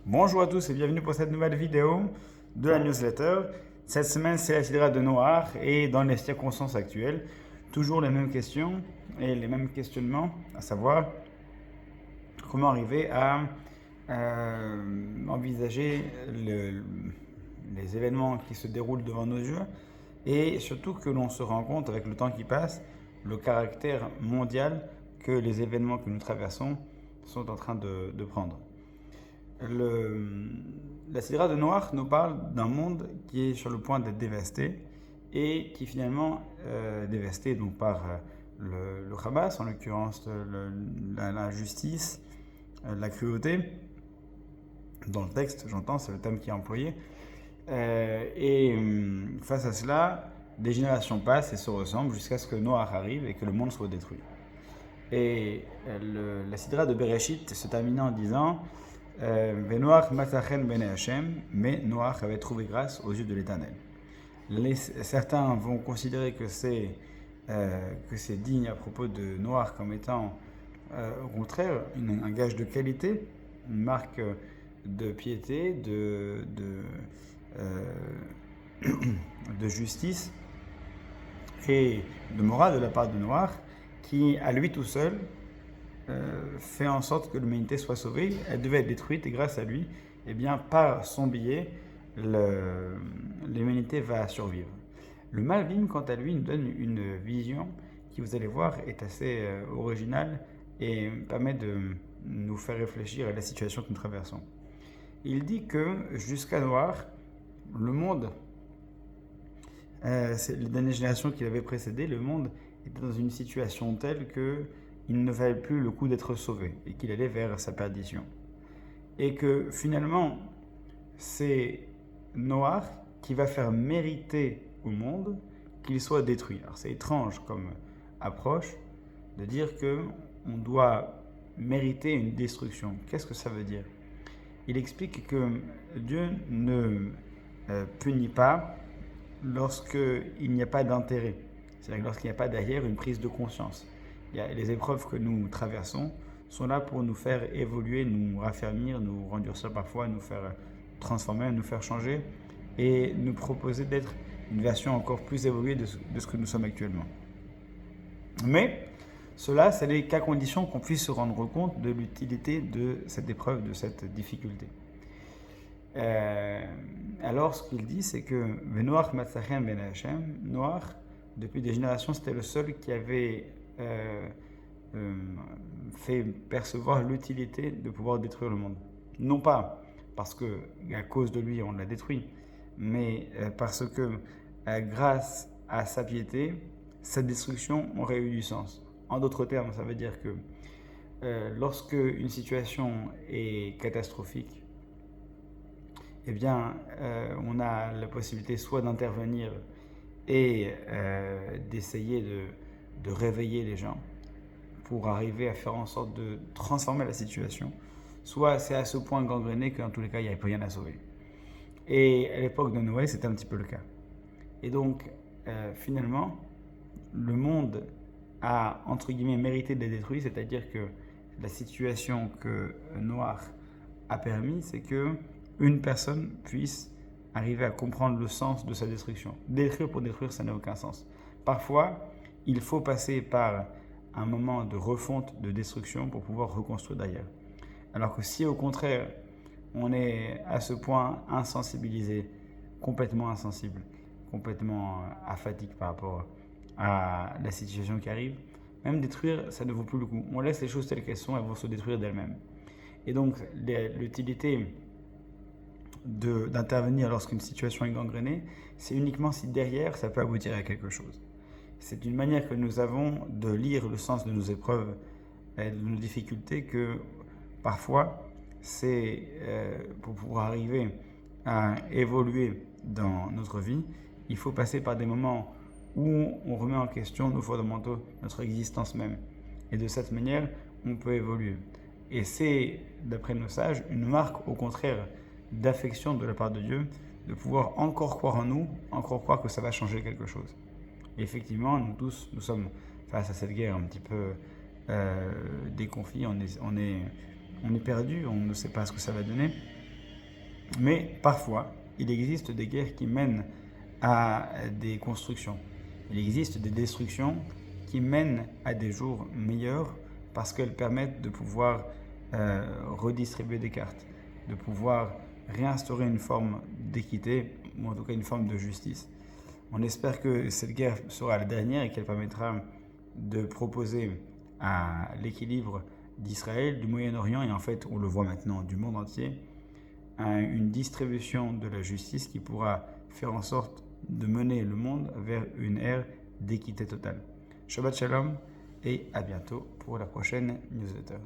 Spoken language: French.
Bonjour à tous et bienvenue pour cette nouvelle vidéo de la newsletter. Cette semaine, c'est la Sidra de Noach et dans les circonstances actuelles, toujours les mêmes questions et les mêmes questionnements, à savoir comment arriver à envisager les événements qui se déroulent devant nos yeux et surtout que l'on se rend compte avec le temps qui passe, le caractère mondial que les événements que nous traversons sont en train de prendre. Le, la Sidra de Noach nous parle d'un monde qui est sur le point d'être dévasté et qui finalement est dévasté donc par le Hamas, en l'occurrence la justice, la cruauté. Dans le texte, j'entends, c'est le thème qui est employé. Face à cela, des générations passent et se ressemblent jusqu'à ce que Noach arrive et que le monde soit détruit. Et la Sidra de Bereshit se termine en disant Noach matzachen bene Hashem, mais Noach avait trouvé grâce aux yeux de l'Éternel. Certains vont considérer que c'est digne à propos de Noach comme étant au contraire un gage de qualité, une marque de piété, euh, de justice et de morale de la part de Noach, qui à lui tout seul fait en sorte que l'humanité soit sauvée. Elle devait être détruite et grâce à lui, eh bien, par son biais, l'humanité va survivre. Le Malbim, quant à lui, nous donne une vision qui, vous allez voir, est assez originale et permet de nous faire réfléchir à la situation que nous traversons. Il dit que jusqu'à Noach, le monde, c'est les dernières générations qui l'avaient précédé, le monde était dans une situation telle que il ne valait plus le coup d'être sauvé et qu'il allait vers sa perdition. Et que finalement, c'est Noach qui va faire mériter au monde qu'il soit détruit. Alors c'est étrange comme approche de dire que on doit mériter une destruction. Qu'est-ce que ça veut dire? Il explique que Dieu ne punit pas lorsqu'il n'y a pas d'intérêt. C'est-à-dire lorsqu'il n'y a pas derrière une prise de conscience. Les épreuves que nous traversons sont là pour nous faire évoluer, nous raffermir, nous endurcir parfois, nous faire transformer, nous faire changer et nous proposer d'être une version encore plus évoluée de ce que nous sommes actuellement. Mais cela, c'est les cas conditions qu'on puisse se rendre compte de l'utilité de cette épreuve, de cette difficulté. Alors, ce qu'il dit, c'est que Noach matzachen ben Hashem, Noach, depuis des générations, c'était le seul qui avait fait percevoir l'utilité de pouvoir détruire le monde. Non pas parce que à cause de lui on l'a détruit, mais parce que grâce à sa piété, sa destruction aurait eu du sens. En d'autres termes, ça veut dire que lorsque une situation est catastrophique, eh bien, on a la possibilité soit d'intervenir et d'essayer de réveiller les gens pour arriver à faire en sorte de transformer la situation, soit c'est à ce point gangréné qu'en tous les cas, il n'y avait rien à sauver. Et à l'époque de Noé, c'était un petit peu le cas. Et donc, finalement, le monde a, entre guillemets, mérité d'être détruit, c'est-à-dire que la situation que Noach a permis, c'est que une personne puisse arriver à comprendre le sens de sa destruction. Détruire pour détruire, ça n'a aucun sens. Parfois, il faut passer par un moment de refonte, de destruction pour pouvoir reconstruire derrière. Alors que si au contraire, on est à ce point insensibilisé, complètement insensible, complètement aphatique par rapport à la situation qui arrive, même détruire, ça ne vaut plus le coup. On laisse les choses telles qu'elles sont, elles vont se détruire d'elles-mêmes. Et donc, l'utilité d'intervenir lorsqu'une situation est gangrénée, c'est uniquement si derrière, ça peut aboutir à quelque chose. C'est une manière que nous avons de lire le sens de nos épreuves et de nos difficultés que parfois, c'est pour pouvoir arriver à évoluer dans notre vie, il faut passer par des moments où on remet en question nos fondamentaux, notre existence même. Et de cette manière, on peut évoluer. Et c'est, d'après nos sages, une marque au contraire d'affection de la part de Dieu, de pouvoir encore croire en nous, encore croire que ça va changer quelque chose. Et effectivement, nous tous, nous sommes face à cette guerre un petit peu déconfit, on est perdu, on ne sait pas ce que ça va donner. Mais parfois, il existe des guerres qui mènent à des constructions. Il existe des destructions qui mènent à des jours meilleurs parce qu'elles permettent de pouvoir redistribuer des cartes, de pouvoir réinstaurer une forme d'équité, ou en tout cas une forme de justice. On espère que cette guerre sera la dernière et qu'elle permettra de proposer à l'équilibre d'Israël, du Moyen-Orient et en fait, on le voit maintenant, du monde entier, une distribution de la justice qui pourra faire en sorte de mener le monde vers une ère d'équité totale. Shabbat Shalom et à bientôt pour la prochaine newsletter.